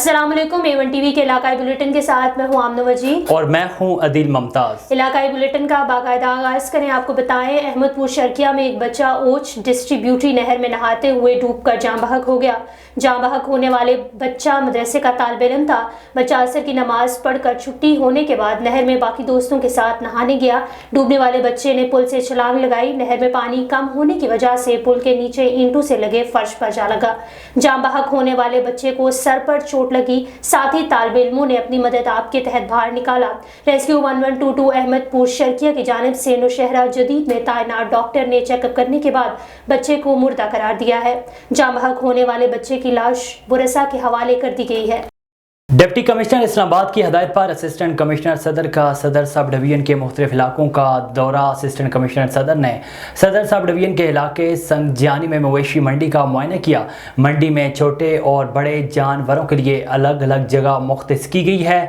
अस्सलाम वालेकुम। A1 TV के इलाकाई बुलेटिन के साथ मैं हूँ आमना वजी और मैं हूँ अदील मुमताज। इलाकाई बुलेटिन का बाकायदा आगाज करें। आपको बताएं, अहमदपुर शर्किया में एक बच्चा ओच डिस्ट्रीब्यूटरी नहर में नहाते हुए डूबकर जाँ बहक हो गया। जाँ बहक होने वाले बच्चा मदरसे का तालिब इल्म था। बच्चा असर की नमाज पढ़कर छुट्टी होने के बाद नहर में बाकी दोस्तों के साथ नहाने गया। डूबने वाले बच्चे ने पुल से छलांग लगाई। नहर में पानी कम होने की वजह से पुल के नीचे ईंटों से लगे फर्श पर जा लगा। जाँ बहक होने वाले बच्चे को सर पर चोट लगी। साथ ही तालिब इल्मों ने अपनी मदद आप के तहत बाहर निकाला। रेस्क्यू 1122 अहमदपुर शर्किया की जानिब से नौशहरा जदीद में तैनात डॉक्टर ने चेकअप करने के बाद बच्चे को मुर्दा करार दिया है। जाँ बहक होने वाले बच्चे की लाश बुरसा के हवाले कर दी गई है। डिप्टी कमिश्नर इस्लामाबाद की हदायत पर असिस्टेंट कमिश्नर सदर का सदर सब डिवीजन के मुख्तलिफ इलाकों का दौरा। असिस्टेंट कमिश्नर सदर ने सदर सब डिवीजन के इलाके संगजानी में मवेशी मंडी का मुआयना किया। मंडी में छोटे और बड़े जानवरों के लिए अलग अलग जगह मुख्तस की गई है।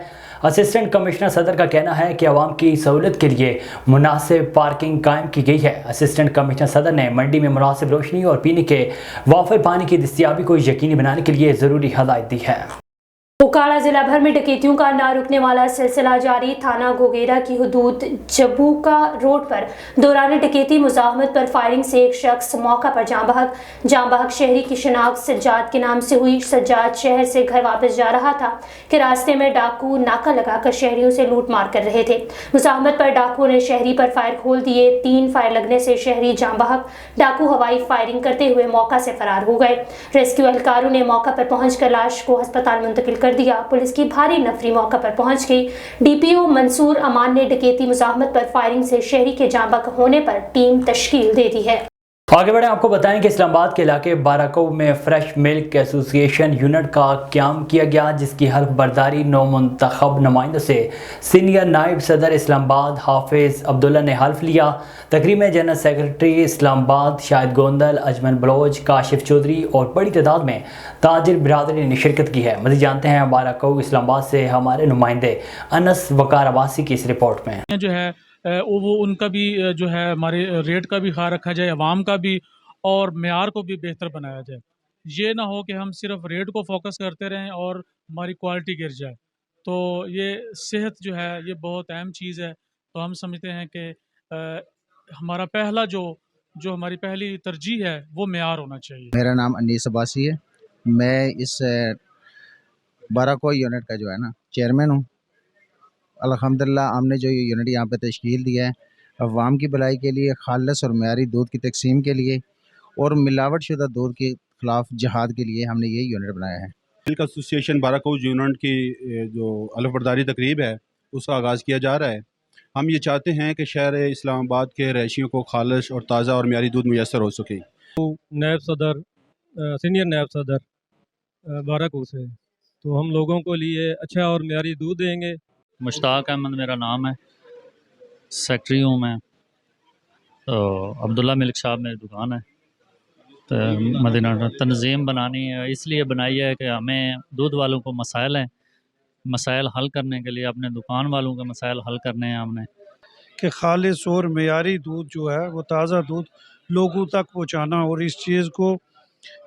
असिस्टेंट कमिश्नर सदर का कहना है कि आवाम की सहूलत के लिए मुनासिब पार्किंग कायम की गई है। असिस्टेंट कमिश्नर सदर ने मंडी में मुनासिब रोशनी और पीने के वाफिर पानी की दस्तियाबी को यकीनी बनाने के लिए ज़रूरी हदायत दी है। उकाड़ा जिला भर में डकैतियों का ना रुकने वाला सिलसिला जारी। थाना गोगेरा की हदूद जबूका रोड पर दौरान डकैती मुजाहमत पर फायरिंग से एक शख्स मौका पर जाँ बहक शहरी की शिनाख्त सज्जाद के नाम से हुई। सज्जाद शहर से घर वापस जा रहा था कि रास्ते में डाकू नाका लगाकर शहरियों से लूट मार कर रहे थे। मुजाहमत पर डाकुओं ने शहरी पर फायर खोल दिए। 3 फायर लगने से शहरी जाँ बहक। डाकू हवाई फायरिंग करते हुए मौका से फरार हो गए। रेस्क्यू एहलकारों ने मौका पर पहुंचकर लाश को अस्पताल मुंतकिल कर दिया। पुलिस की भारी नफरी मौका पर पहुंच गई। डीपीओ मंसूर अमान ने डकैती मुजाहमत पर फायरिंग से शहरी के जाँ बहक होने पर टीम तश्कील दे दी है। आगे बढ़े, आपको बताएं कि इस्लामाबाद के इलाके बाराकोव में फ्रेश मिल्क एसोसिएशन यूनिट का क़याम किया गया, जिसकी हल्फ बर्दारी नौ मुंतखब नुमाइंदों से सीनियर नायब सदर इस्लामाबाद हाफिज़ अब्दुल्ला ने हल्फ लिया। तकरीब में जनरल सेक्रेटरी इस्लामाबाद शाहिद गोंदल, अजमल बलोच, काशिफ चौधरी और बड़ी तादाद में ताजिर बिरादरी ने शिरकत की है। मज़ीद जानते हैं बाराकोव इस्लामाबाद से हमारे नुमाइंदे अनस वकार अब्बासी की इस रिपोर्ट में। जो है वो उनका भी जो है हमारे रेट का भी ख्याल रखा जाए, अवाम का भी, और मेयार को भी बेहतर बनाया जाए। ये ना हो कि हम सिर्फ रेट को फोकस करते रहें और हमारी क्वालिटी गिर जाए। तो ये सेहत जो है ये बहुत अहम चीज़ है। तो हम समझते हैं कि हमारा पहला जो हमारी पहली तरजीह है वो मेयार होना चाहिए। मेरा नाम अनीस अब्बासी है। मैं इस बाराको यूनिट का जो है ना चेयरमैन हूँ। अल्हम्दुलिल्लाह हमने जो ये यूनिट यहाँ पे तश्कील दिया है अवाम की भलाई के लिए, खालिस और मयारी दूध की तकसीम के लिए और मिलावट शुदा दूध के ख़िलाफ़ जहाद के लिए हमने ये यूनिट बनाया है। मिल्क एसोसिएशन बाराको यूनिट की जो हल्फ बर्दारी तकरीब है उसका आगाज़ किया जा रहा है। हम ये चाहते हैं कि शहर इस्लामाबाद के रहायशियों को खालिस और ताज़ा और मयारी दूध मैसर हो सके। नायब सदर सीनियर नायब सदर बाराको से तो हम लोगों को लिए अच्छा और मयारी दूध देंगे। मुश्ताक अहमद मेरा नाम है, सेक्रेटरी हूँ मैं। तो अब्दुल्ला मिल्क शॉप मेरी दुकान है। तो मदीना तंजीम बनानी है, इसलिए बनाई है कि हमें दूध वालों को मसाइल हैं, मसाइल हल करने के लिए अपने दुकान वालों के मसाइल हल करने हैं हमने कि खालिस और मयारी दूध जो है वो ताज़ा दूध लोगों तक पहुँचाना, और इस चीज़ को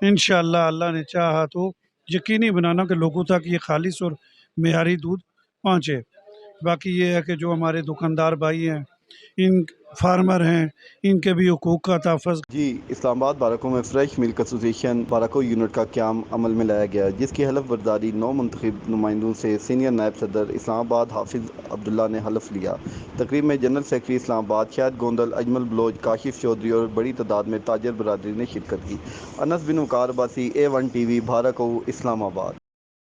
इंशाअल्लाह अल्लाह ने चाहा तो यकीनी बनाना कि लोगों तक ये खालिस और मयारी दूध पहुँचे। बाकी ये है कि जो हमारे दुकानदार भाई हैं, इन फार्मर हैं, इनके भी हुकूक का तहफ़्फ़ुज़। जी, इस्लामाबाद बाराको में फ्रेश मिल्क एसोसिएशन बाराको यूनिट का क़याम अमल में लाया गया, जिसकी हल्फ बर्दारी 9 मुंतखब नुमाइंदों से सीनियर नायब सदर इस्लामाबाद हाफिज़ अब्दुल्ला ने हल्फ लिया। तकरीब में जनरल सेक्रेटरी इस्लामाबाद शाहिद गोंदल, अजमल बलोच, काशिफ चौधरी और बड़ी तादाद में ताजिर बिरादरी ने शिरकत की। Anas bin Waqar Abbasi, A1 TV, Barakahu, Islamabad.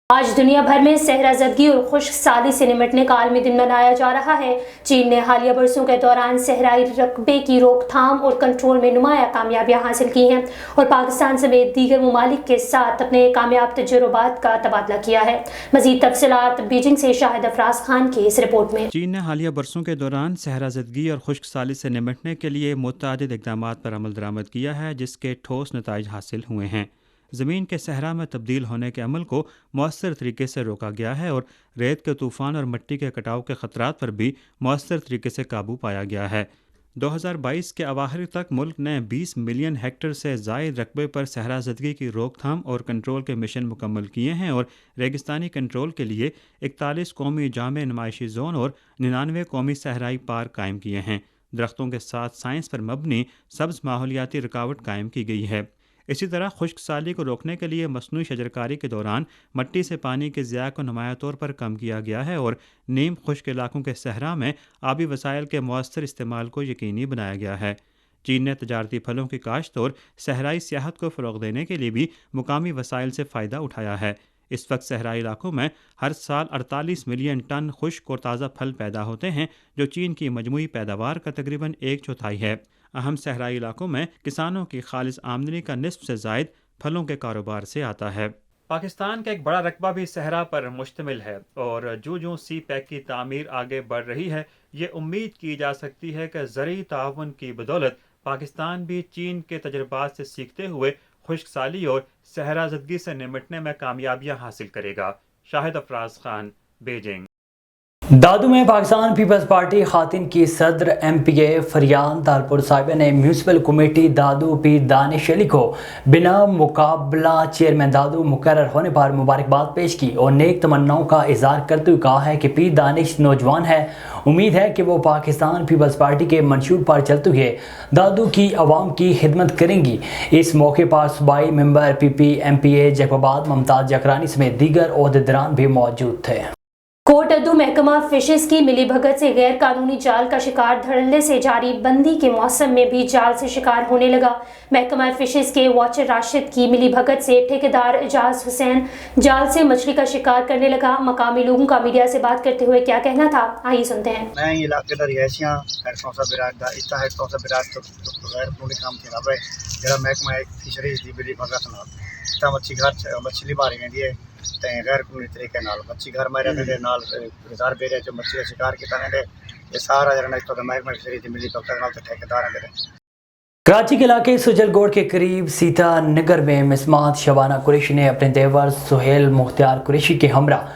आज दुनिया भर में सहराजदगी और खुश्क साली से निमटने का आलमी दिन मनाया जा रहा है। चीन ने हालिया बरसों के दौरान सहराई रकबे की रोकथाम और कंट्रोल में नुमाया कामयाबियां हासिल की हैं और पाकिस्तान समेत दीगर ममालिक के साथ अपने कामयाब तजुर्बात का तबादला किया है। मज़ीद तफसीलात बीजिंग से शाहिद अफराज खान की इस रिपोर्ट में। चीन ने हालिया बरसों के दौरान सहराजदगी और खुश्क साली से निमटने के लिए मुतअद्दिद इक़दामात पर अमल दरामद किया है, जिसके ठोस नताइज हासिल हुए हैं। ज़मीन के सहरा में तब्दील होने के अमल को मौसर तरीके से रोका गया है और रेत के तूफ़ान और मिट्टी के कटाव के ख़तरात पर भी मौसर तरीके से काबू पाया गया है। 2022 के अवाखिर तक मुल्क ने 20 मिलियन हेक्टेयर से ज़ायद रकबे पर सहरा ज़दगी की रोकथाम और कंट्रोल के मिशन मुकम्मल किए हैं और रेगिस्तानी कंट्रोल के लिए 41 कौमी जामे नुमाइशी ज़ोन और 99 कौमी सहराई पार्क कायम किए हैं। दरख्तों के साथ साइंस पर मबनी सब्ज़ माहौलियाती रुकावट कायम की गई है। इसी तरह खुश्क साली को रोकने के लिए मसनूई शजरकारी के दौरान मट्टी से पानी के ज़िया को नुमाया तौर पर कम किया गया है और नीम खुश्क इलाकों के सहरा में आबी वसाइल के मौसर इस्तेमाल को यकीनी बनाया गया है। चीन ने तजारती फलों की काश्त और सहराई सियाहत को फ़रोग़ देने के लिए भी मुकामी वसाइल से फ़ायदा उठाया है। इस वक्त सहराई इलाकों में हर साल 48 मिलियन टन खुश्क और ताज़ा फल पैदा होते हैं, जो चीन की मजमूई पैदावार का तकरीबन 1/4 है। अहम सहराई इलाकों में किसानों की खालिस आमदनी का निस्फ से ज़ायद फलों के कारोबार से आता है। पाकिस्तान का एक बड़ा रकबा भी सहरा पर मुश्तमिल है और जो सी पैक की तामीर आगे बढ़ रही है, ये उम्मीद की जा सकती है कि ज़रूरी ताउन की बदौलत पाकिस्तान भी चीन के तजर्बात से सीखते हुए खुश्क साली और सहरा ज़दगी से निमटने में कामयाबियाँ हासिल करेगा। शाहिद अफराज खान, बीजिंग। दादू में पाकिस्तान पीपल्स पार्टी खातिन की सदर MPA फरियान तारपुर साहिबा ने म्यूनसिपल कमेटी दादू पी दानिश अली को बिना मुकाबला चेयरमैन दादू मुकर्रर होने पर मुबारकबाद पेश की और नेक तमन्नाओं का इजहार करते हुए कहा है कि पी दानिश नौजवान है, उम्मीद है कि वो पाकिस्तान पीपल्स पार्टी के मंशूर पर चलते हुए दादू की आवाम की खिदमत करेंगी। इस मौके पर सूबाई member PP MPA Jacobabad Mumtaz Jakrani समेत दीगर ओहदेदारान भी मौजूद थे। कोटअद्दू महकमा फिशेस की मिलीभगत से गैर कानूनी जाल का शिकार धड़ल्ले से जारी बंदी के मौसम में भी जाल से शिकार होने लगा। महकमा फिशेस के वॉचर राशिद की मिलीभगत से ठेकेदार एजाज हुसैन जाल से मछली का शिकार करने लगा। मकामी लोगों का मीडिया से बात करते हुए क्या कहना था, आइए सुनते हैं। मैं इलाके दा रिहायशियां हेडसों सा बिराद दा इतना हेडसों सा बिराद तो गैर कानूनी काम थे ना भाई जरा महकमा एक फिशरीज दी मिलीभगत नाल ता मछली मारी वेंदी है ते गैर कानूनी तरीके नाल मच्छी घर मारे दे नाल हजार बेरे जो मच्छी का शिकार किया ने ये सारा जरा तो महकमा फिशरीज दी मिलीभगत नाल ते ठेकेदार दे। कराची के इलाके सुजलगोड़ के करीब सीता नगर में मिसमात शबाना कुरैशी ने अपने देवर सुहेल मुख्तियार कुरैशी के हमरा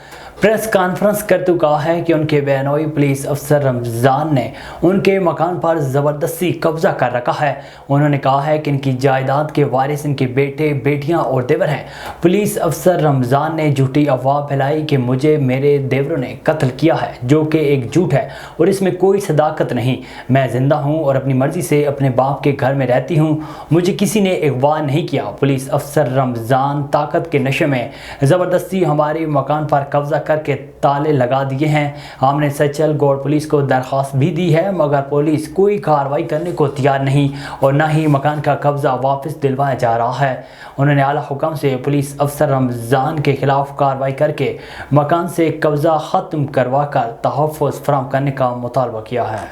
प्रेस कॉन्फ्रेंस करते हुए कहा है कि उनके बेनोई पुलिस अफसर रमज़ान ने उनके मकान पर ज़बरदस्ती कब्जा कर रखा है। उन्होंने कहा है कि इनकी जायदाद के वारिस इनके बेटे बेटियां और देवर हैं। पुलिस अफसर रमज़ान ने झूठी अफवाह फैलाई कि मुझे मेरे देवरों ने कत्ल किया है, जो कि एक झूठ है और इसमें कोई सदाकत नहीं। मैं ज़िंदा हूँ और अपनी मर्ज़ी से अपने बाप के घर में रहती हूँ, मुझे किसी ने अगवा नहीं किया। पुलिस अफसर रमज़ान ताकत के नशे में ज़बरदस्ती हमारे मकान पर कब्जा करके ताले लगा दिए हैं। हमने सचल गौड़ पुलिस को दरख्वास्त भी दी है, मगर पुलिस कोई कार्रवाई करने को तैयार नहीं और न ही मकान का कब्जा वापस दिलवाया जा रहा है। उन्होंने आला हुक्म से पुलिस अफसर रमज़ान के खिलाफ कार्रवाई करके मकान से कब्जा ख़त्म करवा कर तहफ़्फ़ुज़ फराहम करने का मुतालबा किया है।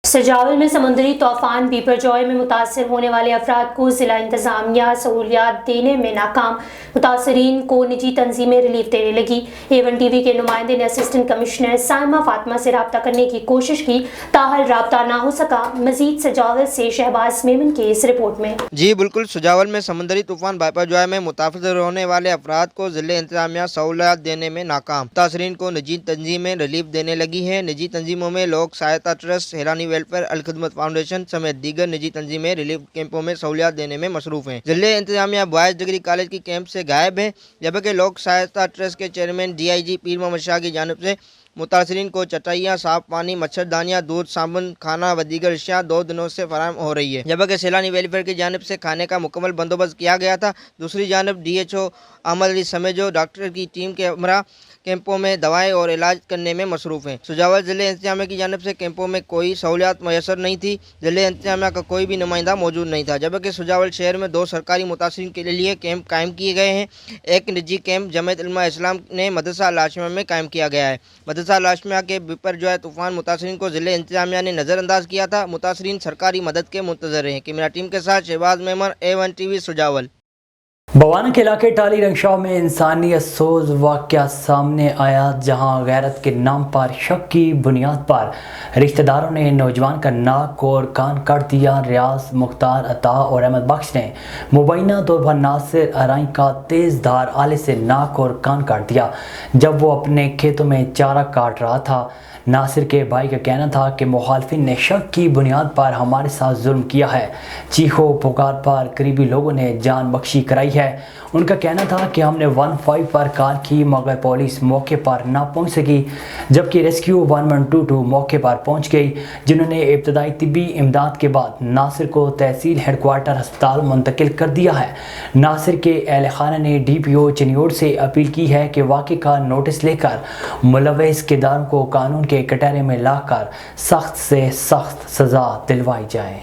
सजावल में समुद्री तूफान बिपरजॉय में मुतासर होने वाले अफराद को ज़िला इंतज़ामिया सहूलियात देने में नाकाम। मुतासरीन को निजी तंजीमें रिलीफ देने लगी। A1 TV के नुमाइंदे ने असिस्टेंट कमिश्नर साइमा फातिमा से रब्ता करने की कोशिश की, ताहल रब्ता ना हो सका। मजीद सजावल से शहबाज मेमन की इस रिपोर्ट में। जी बिल्कुल, सजावल में समुद्री तूफान बिपरजॉय में मुतासर होने वाले अफराद को ज़िले इंतज़ामिया सहूलियात देने में नाकाम। मुतासरीन को निजी तंजीमें रिलीफ देने लगी हैं। निजी तंजीमों में लोक सहायता ट्रस्ट, हैरानी वेलफेयर, अल खिदमत फाउंडेशन समेत दीगर निजी तंजीमें रिलीफ कैंपों में सहूलियात देने में मसरूफ हैं। जिले इंतजामिया बॉयज़ डिग्री कॉलेज की कैंप से गायब है, जबकि लोक सहायता ट्रस्ट के चेयरमैन DIG पीर मोहम्मद शाह की जानिब से मुतासरीन को चटाइयाँ, साफ पानी, मच्छरदानियाँ, दूध, साबुन, खाना व दीगर अशिया 2 दिनों से फराहम हो रही है, जबकि सैलानी वेलफेयर की जानिब से खाने का मुकम्मल बंदोबस्त किया गया था। दूसरी जानिब DHO अहमद अली समेजो डॉक्टर की टीम के हमरा कैंपों में दवाएं और इलाज करने में मसरूफ़ हैं। सुजावल ज़िले इंतजामिया की जानिब से कैंपों में कोई सहूलियात मैसर नहीं थी। ज़िले इंतजामिया का कोई भी नुमाइंदा मौजूद नहीं था, जबकि सुजावल शहर में 2 सरकारी मुतासरीन के लिए कैंप कायम किए गए हैं। एक निजी कैंप जमात उलमा इस्लाम ने मदरसा लाशमिया में कायम किया गया है। मदरसा लाशमिया के बिपरजॉय तूफान मुतासरीन को ज़िले इंतजामिया ने नज़रअंदाज किया था। मुतासरीन सरकारी मदद के मुंतज़र हैं। कैमरा टीम के साथ शहबाज मेमन, A1 TV सुजावल। बवाना के इलाके टाली रंगशाव में इंसानियत सोज वाक़या सामने आया, जहां गैरत के नाम पर शक की बुनियाद पर रिश्तेदारों ने नौजवान का नाक और कान काट दिया। रियाज, मुख्तार, अता और अहमद बख्श ने मुबैना तौर पर नासिर अराई का तेज़ धार आले से नाक और कान काट दिया जब वो अपने खेतों में चारा काट रहा था। नासिर के भाई का कहना था कि मुखालफिन ने शक की बुनियाद पर हमारे साथ जुल्म किया है। चीखो पुकार पर करीबी लोगों ने जान बख्शी कराई है। उनका कहना था कि हमने 15 पर कॉल की मगर पुलिस मौके पर ना पहुंच सकी, जबकि रेस्क्यू 1122 मौके पर पहुंच गई, जिन्होंने इब्तदाई तिब्बी इमदाद के बाद नासिर को तहसील हेडक्वार्टर अस्पताल मुंतकिल कर दिया है। नासिर के अहल खाना ने DPO चिन्योड़ से अपील की है कि वाक़े का नोटिस लेकर मुलव्वस किरदारों को कानून के कटहरे में लाकर सख्त से सख्त सज़ा दिलवाई जाए।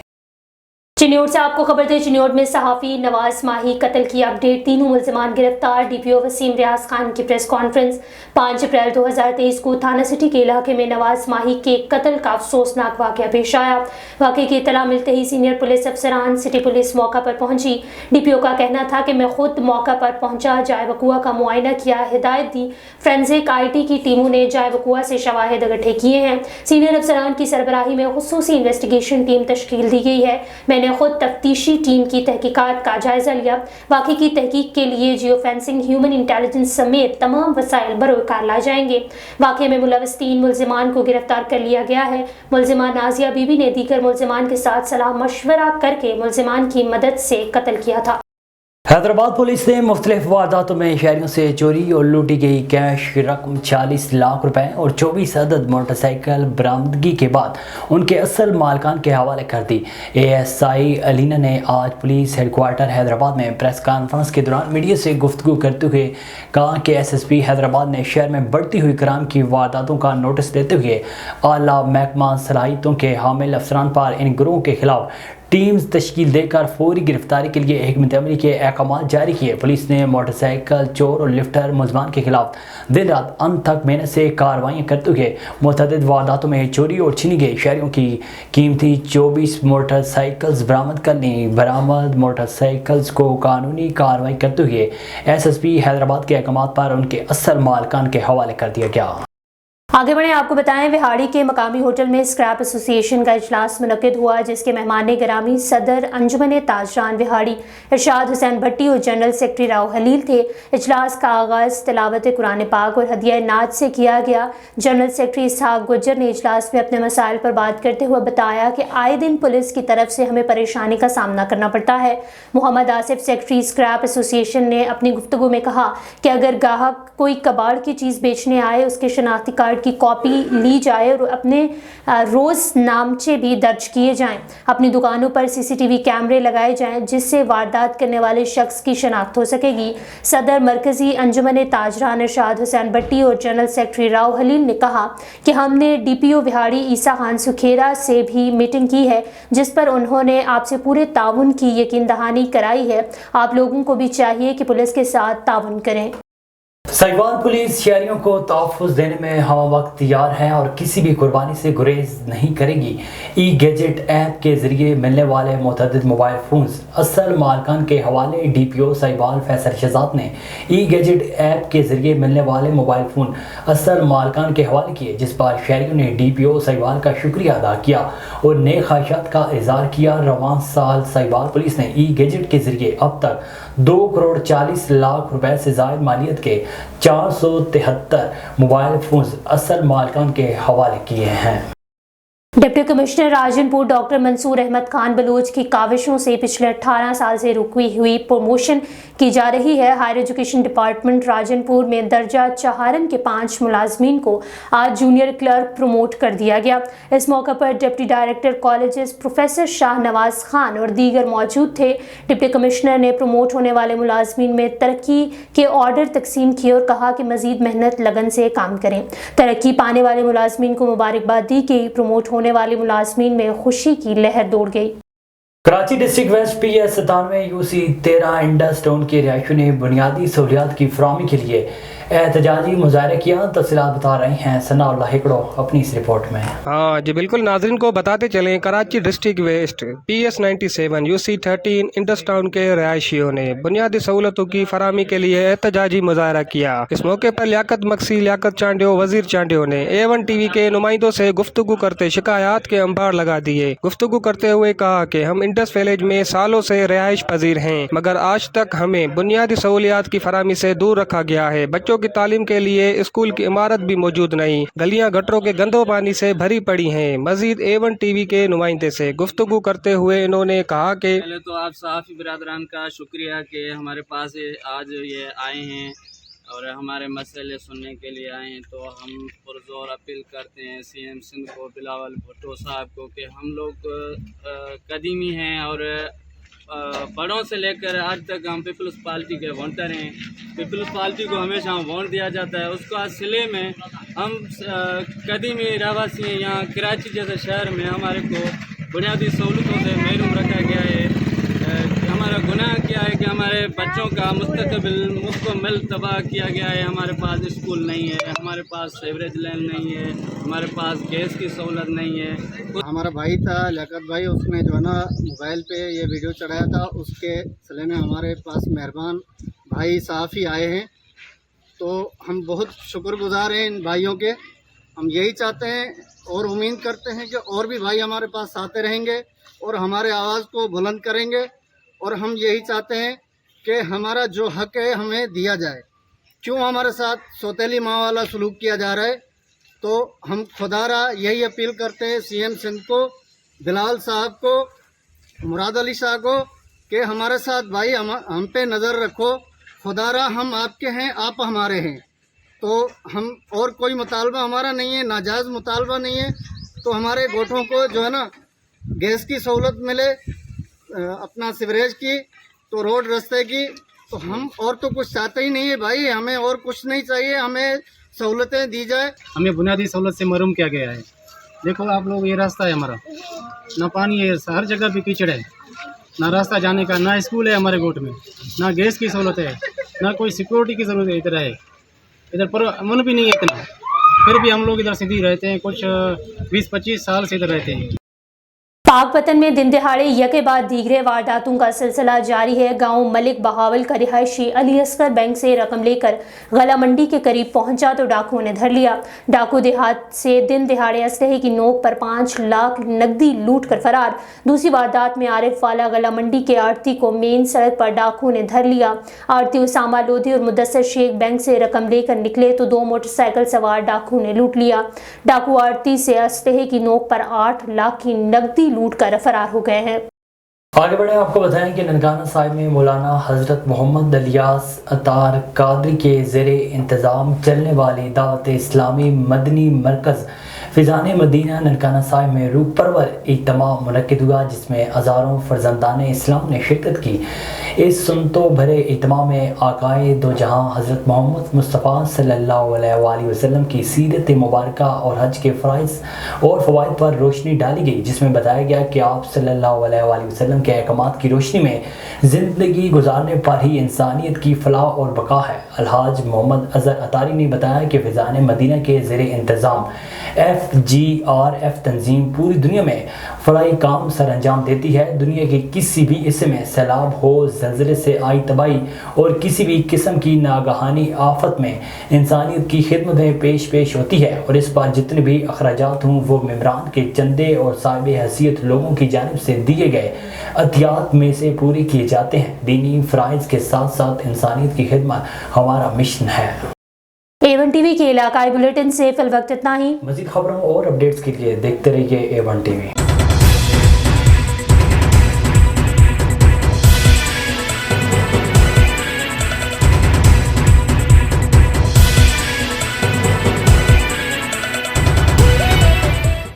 चिन्योड़ से आपको खबर दे, चिन्योड़ में सहाफ़ी नवाज माही कत्ल की अपडेट। 3 मुलज़मान गिरफ्तार। DPO वसीम रियाज खान की प्रेस कॉन्फ्रेंस। 5 अप्रैल 2023 को थाना सिटी के इलाके में नवाज माही के कत्ल का अफसोसनाक वाक़या पेश आया। वाक़े की इत्तला मिलते ही सीनियर पुलिस अफसरान सिटी पुलिस मौका पर पहुंची। DPO का कहना था कि मैं खुद मौका पर पहुंचा, जाए वक़ुआ का मुआयना किया, हिदायत दी। फोरेंसिक IT की टीमों ने जाए वक़ुआ से शवाहिद इकट्ठे किए हैं। सीनियर अफसरान की सरबराही में खुसूसी इन्वेस्टिगेशन टीम तश्कील दी गई है। मैंने खुद तफ्तीशी टीम की तहकीकात का जायजा लिया। वाक़े की तहकीक के लिए जियो फेंसिंग, ह्यूमन इंटेलिजेंस समेत तमाम वसाइल बरोकार लाए जाएंगे। वाक़े में मुलव्वस 3 मुलज़मान को गिरफ्तार कर लिया गया है। मुलज़िमा नाजिया बीबी ने दीगर मुलज़मान के साथ सलाह मशवरा करके मुलज़मान की मदद से कत्ल किया था। हैदराबाद पुलिस ने मुख्तलिफ वारदातों में शहरियों से चोरी और लूटी गई कैश रकम 40 लाख रुपए और 24 अदद मोटरसाइकिल बरामदगी के बाद उनके असल मालकान के हवाले कर दी। ASI अलीना ने आज पुलिस हेडक्वार्टर हैदराबाद में प्रेस कॉन्फ्रेंस के दौरान मीडिया से गुफ्तगू करते हुए कहा कि SSP हैदराबाद ने शहर में बढ़ती हुई क्राइम की वारदातों का नोटिस देते हुए आला महकमा सलाहियतों के हामिल अफसरान पर इन गिरोह के खिलाफ टीम्स तश्कील देकर फौरी गिरफ्तारी के लिए हिकमत अमली के अहकाम जारी किए। पुलिस ने मोटरसाइकिल चोर और लिफ्टर मुलज़मान के खिलाफ दिन रात अंत तक मेहनत से कार्रवाइयाँ करते हुए मुतअद्दिद वारदातों में चोरी और छीनी गई शहरियों की कीमती 24 मोटरसाइकिल्स बरामद कर ली। बरामद मोटरसाइकिल्स को कानूनी कार्रवाई करते हुए SSP हैदराबाद के अहकाम पर उनके असल मालकान के हवाले कर दिया गया। आगे बढ़े, आपको बताएं विहाड़ी के मकामी होटल में स्क्रैप एसोसिएशन का इजलास मुनक्किद हुआ, जिसके मेहमान गिरामी सदर अंजुमन ताजरान विहाड़ी इरशाद हुसैन भट्टी और जनरल सेक्रेटरी राव हलील थे। इजलास का आगाज़ तिलावत कुरान पाक और हदिया नात से किया गया। जनरल सेक्रेटरी इसहाक गुज्जर ने इजलास में अपने मसाइल पर बात करते हुए बताया कि आए दिन पुलिस की तरफ से हमें परेशानी का सामना करना पड़ता है। Mohammad Asif secretary scrap association ने अपनी गुफ्तगू में कहा कि अगर गाहक कोई कबाड़ की चीज़ बेचने आए, उसके शनाख्ती कार्ड की कॉपी ली जाए और अपने रोज़ नामचे भी दर्ज किए जाएं। अपनी दुकानों पर CCTV कैमरे लगाए जाएं, जिससे वारदात करने वाले शख्स की शनाख्त हो सकेगी। सदर मरकज़ी अंजुमन ताजरान इरशाद हुसैन भट्टी और जनरल सेक्रेटरी राव हलील ने कहा कि हमने DPO विहाड़ी ईसा खान सुखेरा से भी मीटिंग की है, जिस पर उन्होंने आपसे पूरे ताउन की यकीन दहानी कराई है। आप लोगों को भी चाहिए कि पुलिस के साथ ताउन करें। साहिवाल पुलिस शहरियों को तहफ़्फ़ुज़ देने में हमा वक्त तैयार है और किसी भी कुर्बानी से गुरेज नहीं करेगी। ई-गैजेट ऐप के ज़रिए मिलने वाले मुतअद्दिद मोबाइल फ़ोन्स असल मालकान के हवाले DPO साहिवाल फैसल शहजाद ने ई-गैजेट ऐप के ज़रिए मिलने वाले मोबाइल फ़ोन असल मालकान के हवाले किए, जिस पर शहरियों ने DPO साहिवाल का शुक्रिया अदा किया और नेक ख्वाहिशात का इज़हार किया। रवान साल साहिवाल पुलिस ने ई-गैजेट के ज़रिए अब तक 2 करोड़ 40 लाख रुपए से ज़ायद मालियत के 473 मोबाइल फ़ोन्स असल मालकान के हवाले किए हैं। Deputy commissioner Rajanpur doctor Mansoor Ahmed Khan Baloch की काविशों से पिछले 18 साल से रुकी हुई प्रमोशन की जा रही है। हायर एजुकेशन डिपार्टमेंट राजनपुर में दर्जा चहारन के 5 मुलाजमीन को आज जूनियर क्लर्क प्रमोट कर दिया गया। इस मौका पर deputy director colleges professor Shah Nawaz Khan और दीगर मौजूद थे। डिप्टी कमिश्नर ने प्रमोट होने वाले मुलाजमीन में तरक्की के ऑर्डर तकसीम किए और कहा कि मजीद मेहनत लगन से काम करें। तरक्की पाने वाले मुलाजमीन को मुबारकबाद दी गई। प्रमोट होने वाले मुलाजमीन में खुशी की लहर दौड़ गई। Karachi district west PS 97 UC 13 Indus town के रिहायशियों ने बुनियादी सहूलियात की फराहमी के लिए एहतजाजी मुजाहरे किया। तफसीलात बता रही हैं सनाउल्लाह हिकड़ो अपनी इस रिपोर्ट में। हाँ जी बिल्कुल, नाजरीन को बताते चलें, Karachi district west PS 97 UC 13 Indus town के रहायशियों ने बुनियादी सहूलतों की फराहमी के लिए एहतजाजी मुजाहरा किया। इस मौके पर लियाकत मक्सी, लियाकत चांडियो, वजीर चांडियो ने A1 TV के नुमाइंदों से गुफ्तगू करते शिकायत के अंबार लगा दिए। गुफ्तगू करते हुए कहा कि हम इंडस विलेज में सालों से रिहाइश पजीर हैं, मगर आज तक हमें बुनियादी सहूलियात की फराहमी से दूर रखा गया है। बच्चों की तालीम के लिए स्कूल की इमारत भी मौजूद नहीं, गलियां गटरों के गंदो पानी से भरी पड़ी हैं। मजीद A1 TV के नुमाइंदे से गुफ्तगू करते हुए इन्होंने कहा कि पहले तो आप सहाफ़ी बिरादरान का शुक्रिया कि हमारे पास आज ये आए हैं और हमारे मसले सुनने के लिए आए हैं। तो हम पुरजोर अपील करते हैं CM सिंध को, बिलावल भुट्टो साहब को, कि हम लोग कदीमी हैं और बड़ों से लेकर आज तक हम पीपल्स पार्टी के वोटर हैं। पीपल्स पार्टी को हमेशा वोट दिया जाता है, उसका सिले में हम कदीमी रहवासी हैं। यहाँ कराची जैसे शहर में हमारे को बुनियादी सहूलतों से महरूम रखा गया है। हमारा गुनाह क्या है कि हमारे बच्चों का मुस्तकबिल मुकम्मल तबाह किया गया है। हमारे पास स्कूल नहीं है, हमारे पास सीवरेज लाइन नहीं है, हमारे पास गैस की सहूलत नहीं है। हमारा भाई था लियाकत भाई, उसने जो है ना मोबाइल पे ये वीडियो चढ़ाया था, उसके सिले में हमारे पास मेहरबान भाई सहाफ़ी आए हैं। तो हम बहुत शुक्रगुजार हैं इन भाइयों के। हम यही चाहते हैं और उम्मीद करते हैं कि और भी भाई हमारे पास आते रहेंगे और हमारे आवाज़ को बुलंद करेंगे। और हम यही चाहते हैं कि हमारा जो हक है हमें दिया जाए। क्यों हमारे साथ सौतेली माँ वाला सलूक किया जा रहा है? तो हम खुदारा यही अपील करते हैं CM सिंध को, बिलाल साहब को, मुराद अली साहब को, कि हमारे साथ भाई हम पे नज़र रखो। खुदारा हम आपके हैं, आप हमारे हैं। तो हम और कोई मुतालबा हमारा नहीं है, नाजायज़ मुतालबा नहीं है। तो हमारे गोठों को जो है ना गैस की सहूलत मिले, अपना सीवरेज की, तो रोड रास्ते की। तो हम और तो कुछ चाहते ही नहीं है भाई, हमें और कुछ नहीं चाहिए, हमें सहूलतें दी जाए। हमें बुनियादी सहूलत से महरूम किया गया है। देखो आप लोग, ये रास्ता है हमारा, ना पानी है, हर जगह भी कीचड़ है, ना रास्ता जाने का, ना स्कूल है हमारे गोट में, ना गैस की सहूलत है, ना कोई सिक्योरिटी की ज़रूरत है। इधर है, इधर पर अमन भी नहीं है इतना, फिर भी हम लोग इधर सीधी रहते हैं। कुछ 20-25 साल से इधर रहते हैं। पाकपतन में दिन दिहाड़े यके बाद दीगरे वारदातों का सिलसिला जारी है। गांव मलिक बहावल का रिहायशी अली अस्कर बैंक से रकम लेकर गला मंडी के करीब पहुंचा तो डाकुओं ने धर लिया। डाकू देहात से दिन दिहाड़े असलहे की नोक पर 5 लाख नकदी लूट कर फरार। दूसरी वारदात में आरिफ वाला गला मंडी के आड़ती को मेन सड़क पर डाकुओं ने धर लिया। आड़ती उसामा लोधी और मुदस्सर शेख बैंक से रकम लेकर निकले तो 2 मोटरसाइकिल सवार डाकुओं ने लूट लिया। डाकू आड़ती से असलहे की नोक पर 8 लाख की नकदी लूट कर फरार हो गए हैं। आगे बढ़े, आपको बताएं कि ननकाना साहिब में मौलाना हज़रत मोहम्मद इलियास अतार कादरी के ज़ेरे इंतज़ाम चलने वाली दावत इस्लामी मदनी मरकज़ फ़िज़ान मदीना ननकाना साहिब में रूह परवर इज्तिमा मुनक्किद हुआ, जिसमें हज़ारों फ़र्जंदान इस्लाम ने शिरकत की। इस सुन्नतों भरे इज्तिमा में आकाए दो जहां हज़रत मोहम्मद मुस्तफ़ा सल्लल्लाहु अलैहि वसल्लम की सीरत मुबारक और हज के फ़राइज़ और फ़वाइद पर रोशनी डाली गई, जिसमें बताया गया कि आप सल्लल्लाहु अलैहि वसल्लम के अहकामात की रोशनी में ज़िंदगी गुजारने पर ही इंसानियत की फलाह और बका है। अलहाज मोहम्मद अज़हर अतारी ने बताया कि फ़िज़ान मदीना के ज़ेरे इंतज़ाम FGRF तंजीम पूरी दुनिया में फ़लाही काम सर अंजाम देती है। दुनिया के किसी भी हिस्से में सैलाब हो, ज़लज़ले से आई तबाही और किसी भी किस्म की नागहानी आफत में इंसानियत की खिदमत में पेश होती है और इस पर जितने भी अखराजात हों वो मेम्बरान के चंदे और साहिब हैसियत लोगों की जानिब से दिए गए अतियात में से पूरे किए जाते हैं। दीनी फ़राइज़ के साथ साथ इंसानियत की खिदमत हमारा मिशन है। A1 TV के इलाकाई बुलेटिन से फिल वक्त इतना ही। मज़ीद खबरों और अपडेट्स के लिए देखते रहिए A1 TV।